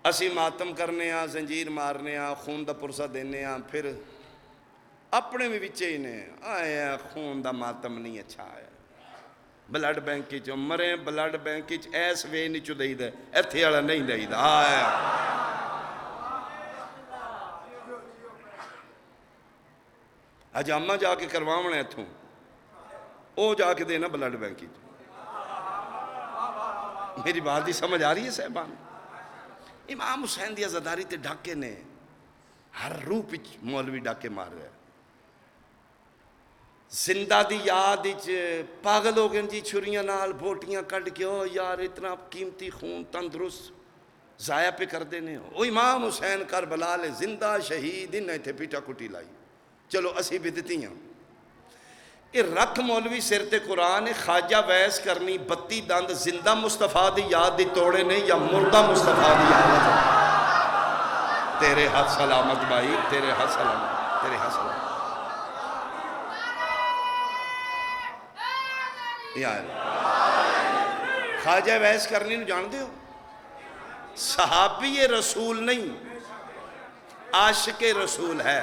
S1: اسی ماتم کرنے ہاں، زنجیر مارنے ہاں، خون دا پرسہ دینے ہاں، پھر اپنے بھی بچے ہی نے آئے ہیں خون دا ماتم نہیں اچھا ہے. بلڈ بینک کی جو مرے بلڈ بینک کی ایس وے نہیں چو دئی دے، ایتھے والا نہیں دئی دا. آئے اج اماں جا کے کرواونا ایتھوں، او جا کے دینا بلڈ بینک کی. میری بات ہی سمجھ آ رہی ہے صاحبان؟ امام حسین دی عزاداری تے ڈاکے نے ہر روح پچ مولوی ڈاکے مار رہے ہیں. زندہ دی یاد پاگل ہو گئے جی، چھریاں نال بوٹیاں کٹ کے او یار اتنا قیمتی خون تندرست ضائع پہ کر دینے. او امام حسین کربلا لے زندہ شہید انہیں تھے پیٹا کٹی لائی. چلو اسی بدتی ہیں. یہ رکھ مولوی سرتے قرآن خواجہ ویس کرنی 32 دند زندہ مصطفیٰ دی یاد دی توڑے نہیں یا مردہ مصطفیٰ دی یاد. تیرے ہاتھ سلامت بھائی، تیرے ہاتھ سلامت، تیرے ہاتھ سلامت. خواجہ ویس کرنی نو جان دے ہو؟ صحابی رسول نہیں، عاشق رسول ہے.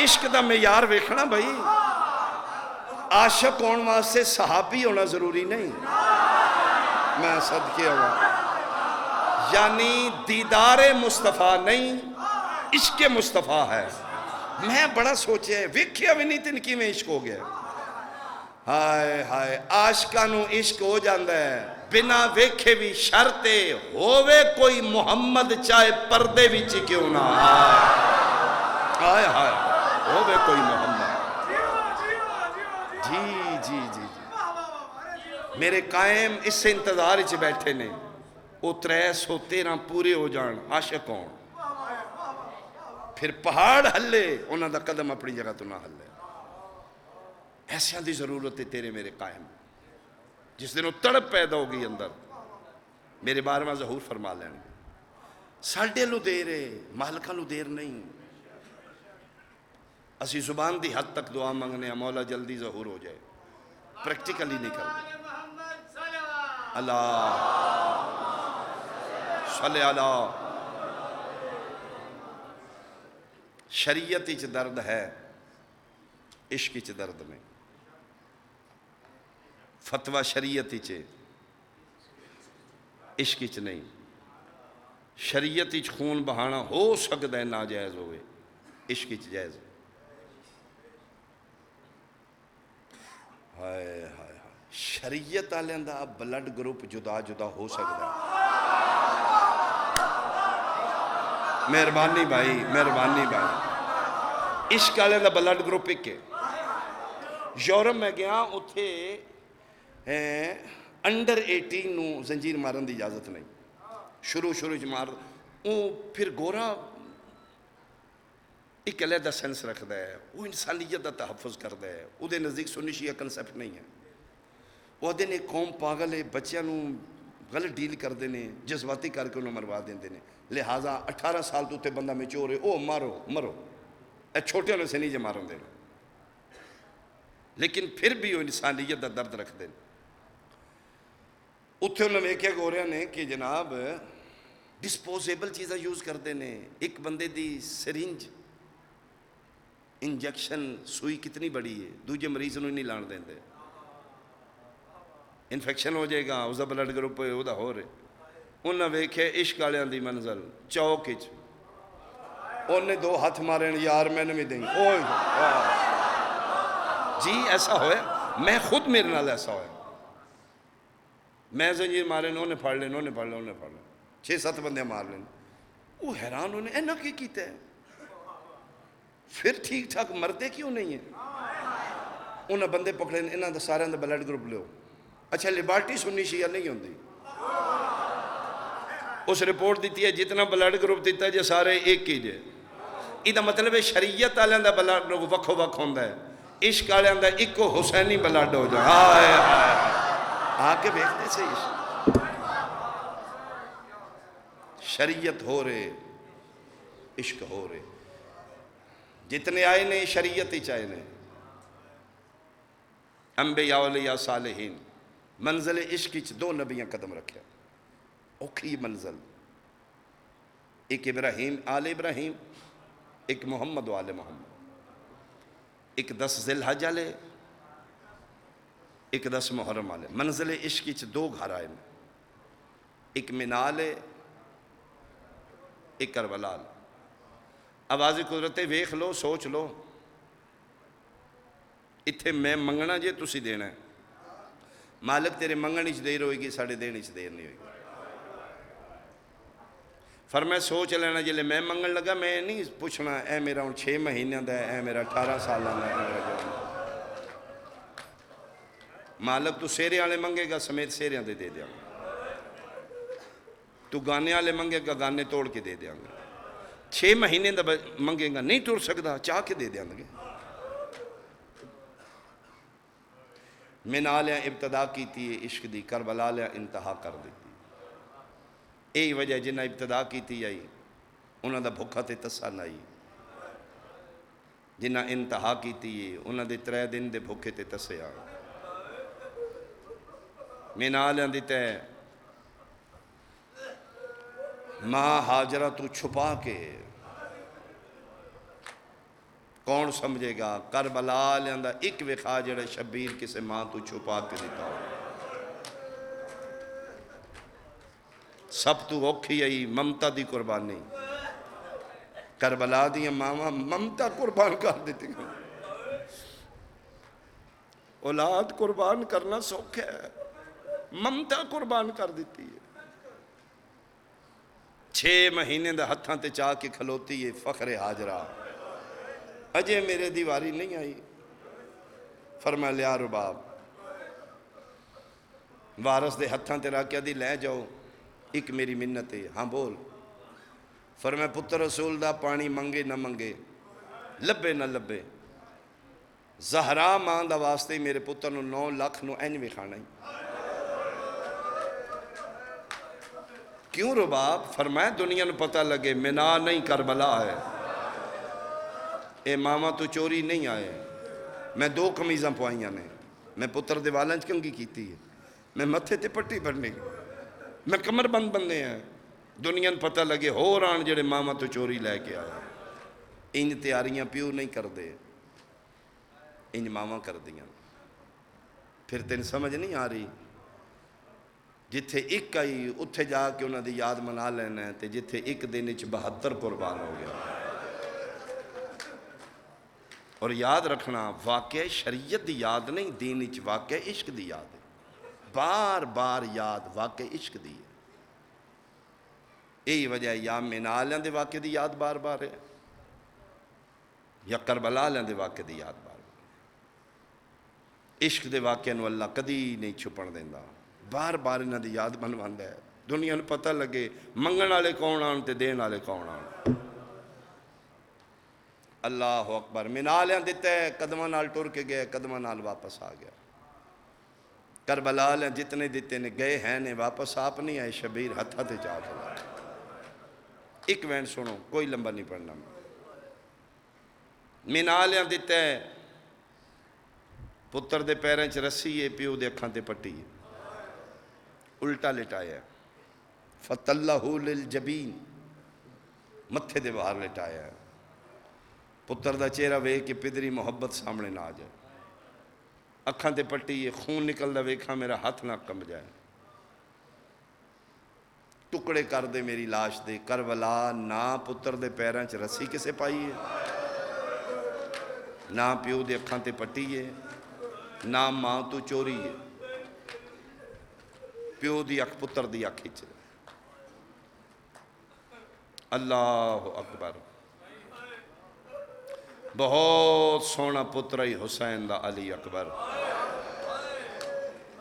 S1: عشق دا معیار ویکھنا بھائی، عاشق ہون واسطے صحابی ہونا ضروری نہیں. میں صدقے ہوا یعنی دیدار مصطفیٰ نہیں، عشق مصطفیٰ ہے. میں بڑا سوچے ہے ویکھیا بھی نہیں تن کی میں عشق ہو گیا. ہائے ہائے عاشقانو عشق ہو جاندہ ہے بنا ویکھے بھی شرطے ہووے کوئی محمد چاہے پردے بھی کیوں نہ. ہائے ہائے ہووے کوئی محمد. جی جی جی جی میرے قائم اس سے انتظار اچھ بیٹھے نے وہ 313 پورے ہو جان عاشق ہوں، پھر پہاڑ ہلے انہاں دا قدم اپنی جگہ تو نہ ہلے. ایسے دی ضرورت ہے تیرے میرے قائم. جس دن وہ تڑپ پیدا ہوگی اندر میرے بارے میں ظہور فرما لیں گے. ساڑھے لو دیر ہے، مالکہ لو دیر نہیں. اسی زبان دی حد تک دعا مانگنے ہیں مولا جلدی ظہور ہو جائے، پریکٹیکلی نہیں کرنے. اللہ صلی اللہ. شریعت اچ درد ہے، عشق اچ درد نہیں. فتوہ شریعت اچ عشق اچ نہیں. شریعت اچ خون بہانا ہو سکتا ہے ناجائز ہوئے، عشق اچ جائز. ہائے ہائے شریعت والوں دا بلڈ گروپ جدا جدا ہو سکتا ہے. مہربانی بھائی مہربانی بھائی. عشق والوں دا بلڈ گروپ ایک ہے. یورپ میں گیا اتھے انڈر 18 نو زنجیر مارن دی اجازت نہیں. شروع مار وہ پھر گورا ایک علیحدہ سینس رکھتا ہے. وہ انسانیت دا تحفظ کرتا ہے. وہ دے نزدیک سنی شیعہ کنسیپٹ نہیں ہے. وہ دن ایک قوم پاگل ہے بچیاں نو غلط ڈیل کرتے ہیں جذباتی کر کے انہوں مروا دیندے ہیں. لہٰذا 18 سال تو تے بندہ میچور ہے او مارو مرو اے چھوٹے نے سے نہیں جے مارن دے. لیکن پھر بھی وہ انسانیت دا درد رکھتے ہیں. اتھے انہوں نے ویکھیا گوریاں نے کہ جناب ڈسپوزیبل چیزیں یوز کرتے ہیں. ایک بندے دی سرنج انجیکشن سوئی کتنی بڑی ہے دوجے مریض نوں نہیں لان دیندے. انفیکشن ہو جائے گا اس دا بلڈ گروپ وہ دا ہو رہے. انہوں نے ویکھے عشق والیاں دی منزل چوک وچ انہیں 2 ہاتھ مارے یار میں نے بھی دیں اوہ جی ایسا ہویا. میں خود میرے نال ایسا ہویا. میں زنجیر مارے انہوں نے پھاڑ لیں 6-7 بندے مار لیں. وہ حیران ہونے اینا کی کیتا ہے پھر ٹھیک ٹھاک مردے کیوں نہیں ہیں. انہیں بندے پکڑے انہاں دا سارے دا بلڈ گروپ لو. اچھا لیبارٹی سنی شیعہ نہیں ہوندی. اس رپورٹ دیتی ہے جتنا بلڈ گروپ دیتا ہے جے سارے ایک ہی جے. یہ مطلب ہے شریعت والوں دا بلڈ گروپ وکھو وکھ ہوندا ہے. عشق والوں دا ایکو حسینی بلڈ ہو جائے. ہائے ہائے آ کے دیکھتے سے شریعت ہو رہے عشق ہو رہے. جتنے آئے نے شریعت ہی چاہے نے. انبیاء اولیاء صالحین منزل عشق 2 نبیاں قدم رکھیا. اوکھی منزل ایک ابراہیم آل ابراہیم ایک محمد و آل محمد. ایک 10 ذی الحجہ لے ایک 10 محرم والے. منزل عشق 2 گھر آئے نے. ایک منا لے ایک کربلا لے. آواز قدرتے ویکھ لو سوچ لو. اتھے میں منگنا جے تسی دینا ہے. مالک تیرے منگن اچ دیر ہوئے گی ساڑھے دین اچ دیر نہیں ہوئے گی. فرمایا سوچ لینا جلے میں منگن لگا میں نہیں پوچھنا اے میرا 6 مہینے دا ہے اے میرا 18 سال دا ہے. مالک تو سیرے والے منگے گا سمیت سیرے دے دیا گا. تو گانے والے منگے گا گانے توڑ کے دے دیا گا. 6 مہینے دا منگے گا نہیں ٹر سکتا چاہ کے دے دیا گا. منا لیا ابتدا کی تھی عشق دی کربلا لیا انتہا کر دیتی. یہی وجہ جنہ ابتدا کی تھی آئی انہوں دا بھوکا تے تسا نائی. جنہ انتہا کی تھی انہوں دے 3 دن دے بھوکے تے تسے آئے. منا لیا دیتا ہے ماں ہاجرہ تو چھپا کے کون سمجھے گا. کربلا لیندہ ایک وکھا جڑا شبیر کسے ماں تو چھپا کے دیتا ہو. سب تو اوکھی آئی ممتا دی قربانی. کربلا دی ماما ممتا قربان کر دیتی ہیں. اولاد قربان کرنا سوکھ ہے ممتا قربان کر دیتی ہے. 6 مہینے دا ہتھاں تے چاہ کے کھلوتی ہے فخر حاجرہ. اجے میرے دیواری نہیں آئی. فرمایا لیا رباب وارث دے ہتھاں تے راکیا دی لے جاؤ ایک میری منت ہے. ہاں بول. فرمایا پتر رسول دا پانی منگے نہ منگے لبے نہ لبے زہرا ماں دا واسطے میرے پتر نو 9 لاکھ نو این بھی کھانا ہی. کیوں رباب؟ فرمایا دنیا نو پتہ لگے منا نہیں کربلا ہے. اے ماما تو چوری نہیں آئے. میں 2 قمیضاں پوائیاں نے. میں پتر دے والاں چ کنگھی کیتی ہے. میں متھے تے پٹی بننے میں کمر بند بندے ہیں. دنیا نو پتہ لگے ہو ران جڑے ماما تو چوری لے کے آئے. انج تیاریاں پیو نہیں کر دے انج ماما کر دیاں. پھر تین سمجھ نہیں آ رہی. جتھے ایک آئی اتھے جا کے انہاں دی یاد منا لینا ہے تے جتھے ایک دن 72 قربان ہو گیا. اور یاد رکھنا واقع شریعت دی یاد نہیں، دین وچ واقع عشق دی یاد ہے، بار بار یاد واقع عشق دی ہے۔ یہی وجہ ہے یا مینا والوں دے واقعے دی یاد بار بار ہے، یا کربلا والوں دے واقعے دی یاد بار بار ہے۔ عشق دے واقعے نو اللہ کدی نہیں چھپن دیندا، بار بار انہاں دی یاد بنواندا ہے، دنیا نو پتہ لگے منگن والے کون آن تے دین والے کون آن۔ اللہ اکبر، مینا والوں دتا ہے، قدماں نال ٹر کے گئے، قدماں نال واپس آ گیا۔ کربلا والے جتنے دیتے نے گئے ہیں نے واپس آپ نہیں آئے، شبیر ہتھا تے جا کے لائے۔ ایک وین سنو، کوئی لمبا نہیں پڑھنا۔ مینا والے دیتا ہے، پتر دے پیریں چ رسی ہے، پیو دے اکھاں تے پٹی ہے، الٹا لٹایا، فَتَلَّهُ لِلْجَبِينِ، متھے دے باہر لٹایا ہے۔ پتر دا چہرہ ویکھ کے پدری محبت سامنے نہ آ جائے، اکھاں تے پٹی ہے، خون نکل دا ویکھاں میرا ہاتھ نہ کم جائے، ٹکڑے کر دے میری لاش دے۔ کربلا نہ پتر دے پیراں چ رسی کسے پائی ہے، نہ پیو دے اکھاں تے پٹی ہے، نہ ماں تو چوری ہے، پیو دی اکھ پتر دی اکھ وچ۔ اللہ اکبر، بہت سونا پتر ہی حسین دا علی اکبر۔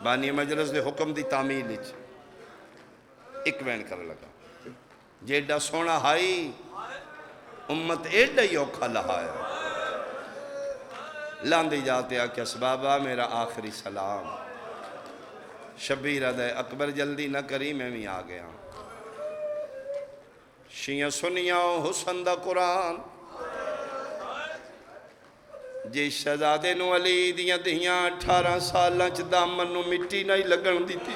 S1: بانی مجلس دے حکم دی تعمیل وچ ایک وین کر لگا، جیڈا سونا ہائی امت ایڈا ہی اوکھا لہایا۔ لاندی جاتے آکیا سبابا میرا آخری سلام، شبیر دے اکبر جلدی نہ کری میں بھی آ گیا۔ شیعہ سنیاں حسن دا قرآن، جے شہزادے نو علی دیاں دہیاں 18 سالاں چ دامن نو مٹی نہیں لگن دیتی،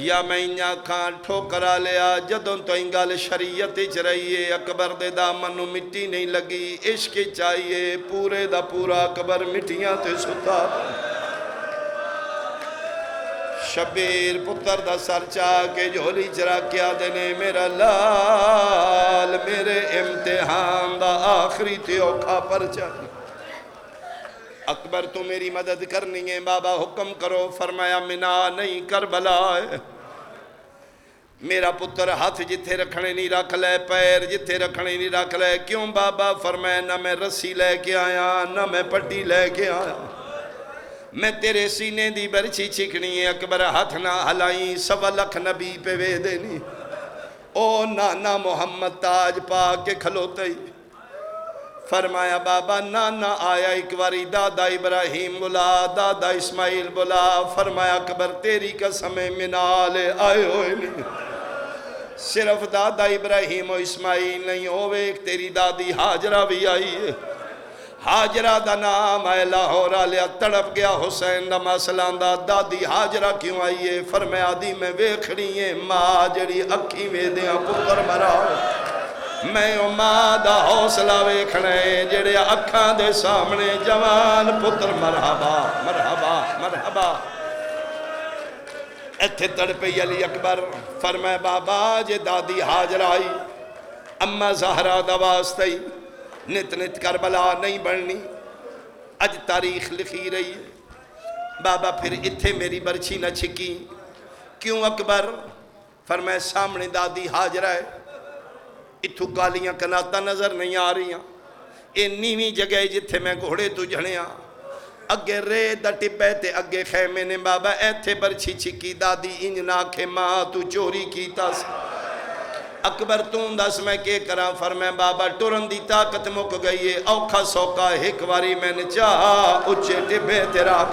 S1: یا میں انجا کھان ٹھوکرا لیا جدوں تو انگال شریعت چ رہیے، اکبر دے دامن نو مٹی نہیں لگی، عشق چاہیے پورے دا پورا اکبر مٹیاں تے ستا۔ شبیر پتر دا سر چاہ کے جھولی چرا کیا دینے، میرا لال میرے امتحان دا آخری تے اوکھا پر چاہ، اکبر تو میری مدد کرنی ہے، بابا حکم کرو۔ فرمایا مینا نہیں کربلا ہے، میرا پتر ہاتھ جتھے رکھنے نہیں رکھ لے، پیر جتھے رکھنے نہیں رکھ لے۔ کیوں بابا؟ فرمایا نہ میں رسی لے کے آیا، نہ میں پٹی لے کے آیا، میں تیرے سینے دی برچی چھکنی ہے۔ اکبر ہاتھ نہ ہلائیں، 1.25 لاکھ نبی پہ وے دینی، او نانا محمد تاج پا کے کھلوتے ہی۔ فرمایا بابا نانا آیا، ایک واری دادا ابراہیم بلا، دادا اسماعیل بلا۔ فرمایا اکبر تیری قسم منالے آئے ہوئے نہیں، صرف دادا ابراہیم و اسماعیل نہیں ہوئے، ایک تیری دادی حاجرہ بھی آئی ہے۔ حاجرہ دا نام آئے لاہور آلیا، تڑپ گیا حسین دا مسلان دا، دادی حاجرہ کیوں آئی ہے؟ فرمایا دی میں ویکھنی ہے ماں جڑی اکھی ویدیاں پتر مرا، میں او ماں دا حوصلہ ویکھنے جڑے اکھاں دے سامنے جوان پتر مرحبا مرحبا مرحبا۔ ایتھے تڑپی علی اکبر۔ فرمائے بابا جے دادی حاجر آئی، اماں زہرہ دا واسطی، نت نت کربلا نہیں بڑھنی، اج تاریخ لکھی رہی ہے۔ بابا پھر اتھے میری برچی نہ چھکی، کیوں اکبر؟ فرمائے سامنے دادی حاجرہ ہے، اتھو کالیاں کناتا نظر نہیں آ رہی ہیں، اے نیویں جگہ جتھے میں گھوڑے تو جھڑیاں، اگے رے دا ٹپے تے اگے خیمے نے۔ بابا ایتھے برچی چھکی، دادی انج نہ کھے ماں تو چوری کیتا سی۔ اکبر تون دس میں کے کرا؟ فرمائے بابا ٹرن دی طاقت مک گئی ہے، اوکھا سوکا ایک واری میں نے چاہا اچھے ٹپے تے راک،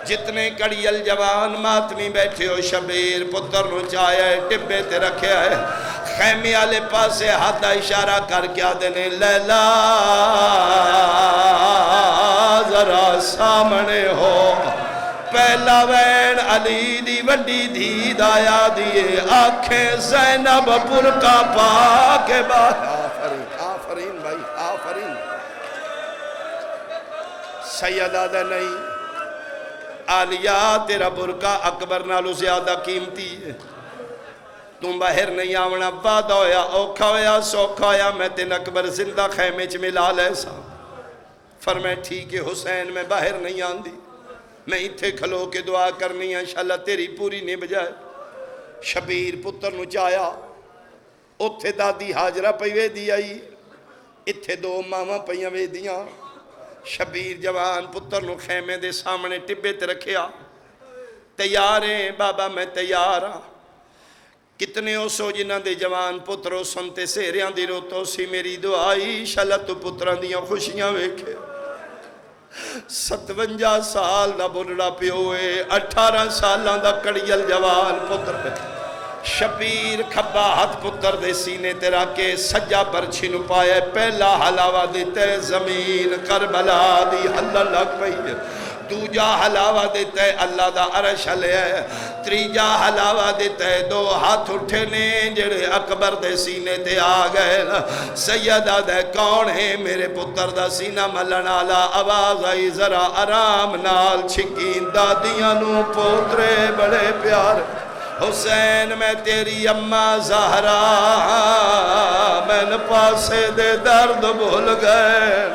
S1: جتنے کڑیل جوان ماتمی بیٹھے ہو، شبیر پتر نو چاہیا ہے ٹپے تے رکھیا ہے، خیمی آلے پاسے ہاتھ اشارہ کر کیا دینے، لیلا ذرا سامنے ہو، پہلا وین علی دی وڈی دید آیا دیئے، آنکھیں زینب پرکا پاکے باہر۔ آفرین آفرین بھائی آفرین، سیدہ دے نہیں آلیہ تیرا برکا اکبر نالو زیادہ قیمتی ہے، تم باہر نہیں آونا، وعدہ ہویا اوکھا ہویا سوکھا ہویا، میں تین اکبر زندہ خیمے چ ملا لے سا۔ فرمایا ٹھیک ہے حسین میں باہر نہیں آندی، میں اتھے کھلو کے دعا کرنی ہے انشاءاللہ تیری پوری نہیں بجائے۔ شبیر پتر نو چایا، اتھے دادی حاجرہ پہ دی آئی، اتھے دو ماما پہ دیاں۔ شبیر جوان پتر نو خیمے دے سامنے ٹبے تے رکھیا، تیار ہیں بابا میں تیار ہاں۔ کتنے ہو سو جنہ دے جوان پتروں سنتے سیریاں دی روتو سی میری دعائی انشاءاللہ تو پتران دیاں خوشیاں ویکھے۔ 57 سال دا بڑھڑا پیوئے، 18 سالاں دا کڑیل جوان پتر پہ۔ شبیر کھبا ہاتھ پتر دے سینے تیرا کے سجا برچھی نو پائے، پہلا حلاوہ دیتے زمین کربلا دی حلال لگ پئی، دوجا حلاوہ دیتے اللہ دا عرش لے، تریجا حلاوہ دیتے دو ہاتھ اٹھے نے جڑے اکبر دے سینے تے آگئے۔ سیدہ دے کون ہے میرے پتر دا سینہ ملن آلا، آواز آئی ذرا آرام نال چھکین دادیاں نو پوترے بڑے پیار۔ حسین میں تیری اماں زہرا میں پاسے دے درد بھول گئے۔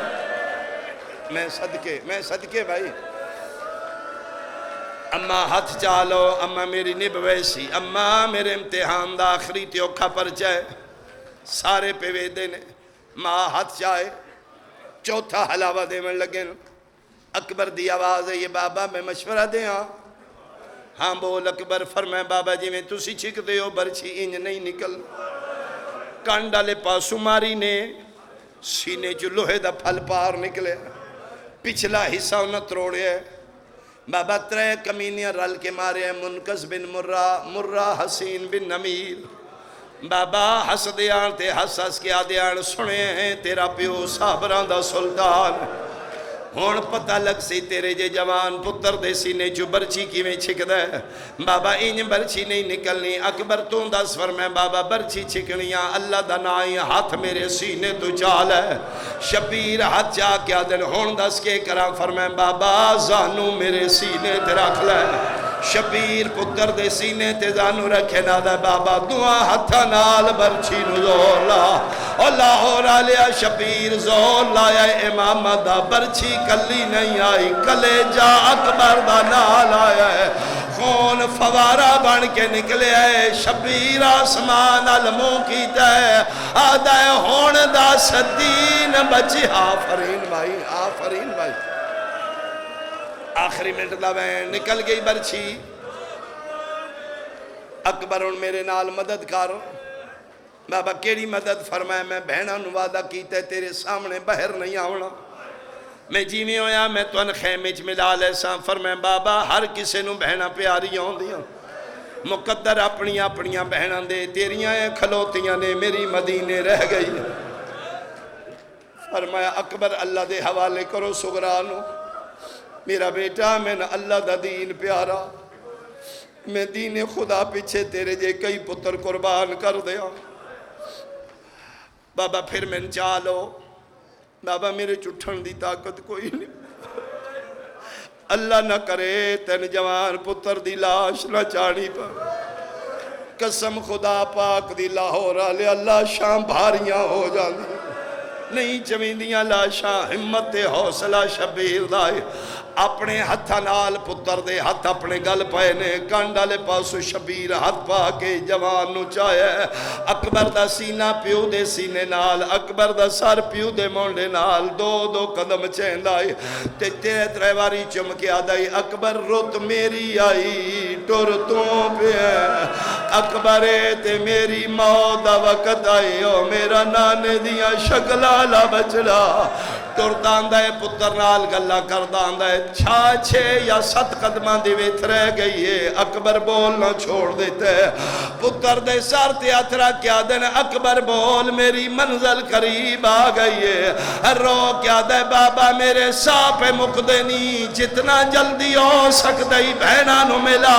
S1: میں صدقے بھائی اماں ہاتھ چالو، اماں میری نب ویسی، اماں میرے امتحان دا آخری تیوکھا پر جائے سارے پہ ویدے نے۔ ماں ہاتھ چاہے چوتھا حلاوہ دے من لگے، اکبر دی آواز ہے یہ بابا میں مشورہ دے ہاں۔ ہاں بول اکبر۔ فرمائے بابا جی میں تسی چھک دے ہو برچی انج نہیں نکل۔ کانڈا لے پاسو ماری نے سینے جو لوہے دا پھل پار نکلے، پچھلا حصہ انہ تروڑے ہے۔ بابا ترے کمینیاں رل کے مارے ہیں، منکس بن مرہ حسین بن نمیر۔ بابا حس دیان تے حس کے آدیان سنے ہیں تیرا پیو صابران دا سلطان۔ ہون پتہ لگ سی تیرے جے جوان پتر دے سینے جو برچی کی میں چھک دے۔ بابا انج برچی نہیں نکلنی، اکبر تو دس فرمائے بابا برچی چھکنیاں اللہ دا نائی ہاتھ میرے سینے تو چال ہے۔ شبیر ہاتھ چاہ کیا دن ہون دس کے کرام فرمائے بابا زانو میرے سینے تے رکھ لے۔ شبیر پتر دے سینے تے زانو رکھے نا دے بابا دعا ہتھا نال برچی نو زور لا۔ اللہ ہو را لیا شبیر زور لایا امام دا برچی کلی نہیں آئی، کلے جا اکبر دا نال آیا ہے، خون فوارہ بن کے نکلے ہے۔ شبیر آسمان علموں کیتا ہے، آدھا ہے ہون دا صدین بچی۔ آفرین بھائی، آفرین بھائی۔ آخری منٹ دا بین نکل گئی برچی۔ اکبر ان میرے نال مدد کارو۔ بابا کیڑی مدد؟ فرمائے میں بہنہ نوادہ کیتا ہے تیرے سامنے بہر نہیں آونا، میں جیویں ہویا میں تو ان خیمج ملا لے ساں۔ فرمائے بابا ہر کسے نو بہنہ پیاری ہوں دیاں، مقدر اپنیاں اپنیاں بہنہ دے، تیریاں کھلوتیاں نے میری مدینے رہ گئی۔ فرمایا اکبر اللہ دے حوالے کرو سگرانو، میرا بیٹا میں نہ اللہ دا دین پیارا، میں دین خدا پیچھے تیرے جے کئی پتر قربان کر دیا۔ بابا پھر میں چالو، بابا میرے چٹھن دی طاقت کوئی نہیں، اللہ نہ کرے تین جوان پتر دی لاش نہ چاڑی پر، قسم خدا پاک دی لاہور آلے اللہ شام بھاریاں ہو جاندی نہیں چمیندیاں لاشاں۔ ہمت حوصلہ شبیر دائے اپنے ہتھا نال پتر دے ہتھ اپنے گل پائنے، کانڈا لے پاسو شبیر ہاتھ پا کے جوان نو چاہے۔ اکبر دا سینہ پیو دے سینے نال، اکبر دا سر پیو دے مونڈے نال، دو دو قدم چیند آئی تے تیرے تریواری چمکے آدائی اکبر رت میری آئی ٹور تو پہ اکبر تے میری موت وقت آئی او میرا نانے دیا شکلالا بچڑا ٹور داندہ ہے پتر نال گلہ کر داندہ ہے۔ چھے یا 7 قدمہ دی ویت رہ گئی ہے، اکبر بولنا چھوڑ دیتے ہیں۔ پتر دے سار تیاترہ کیا دن اکبر بول میری منزل قریب آ گئی ہے، رو کیا دے بابا میرے ساپے مقدنی جتنا جلدی ہو سکدئی بہنہ نو ملا۔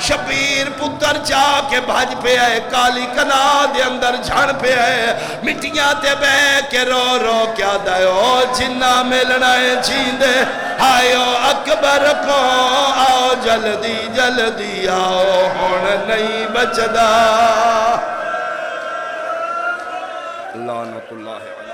S1: شبیر پتر چاہ کے بھاج پہ ہے، کالی کنا دے اندر جھڑ پہ ہے، مٹیاں تے بے کے رو رو کیا دے او جنہ ملنا ہے جیندے آئیو اکبر کو آؤ جلدی جلدی آؤ ہون نہیں بچدا۔ لعنت اللہ علیہ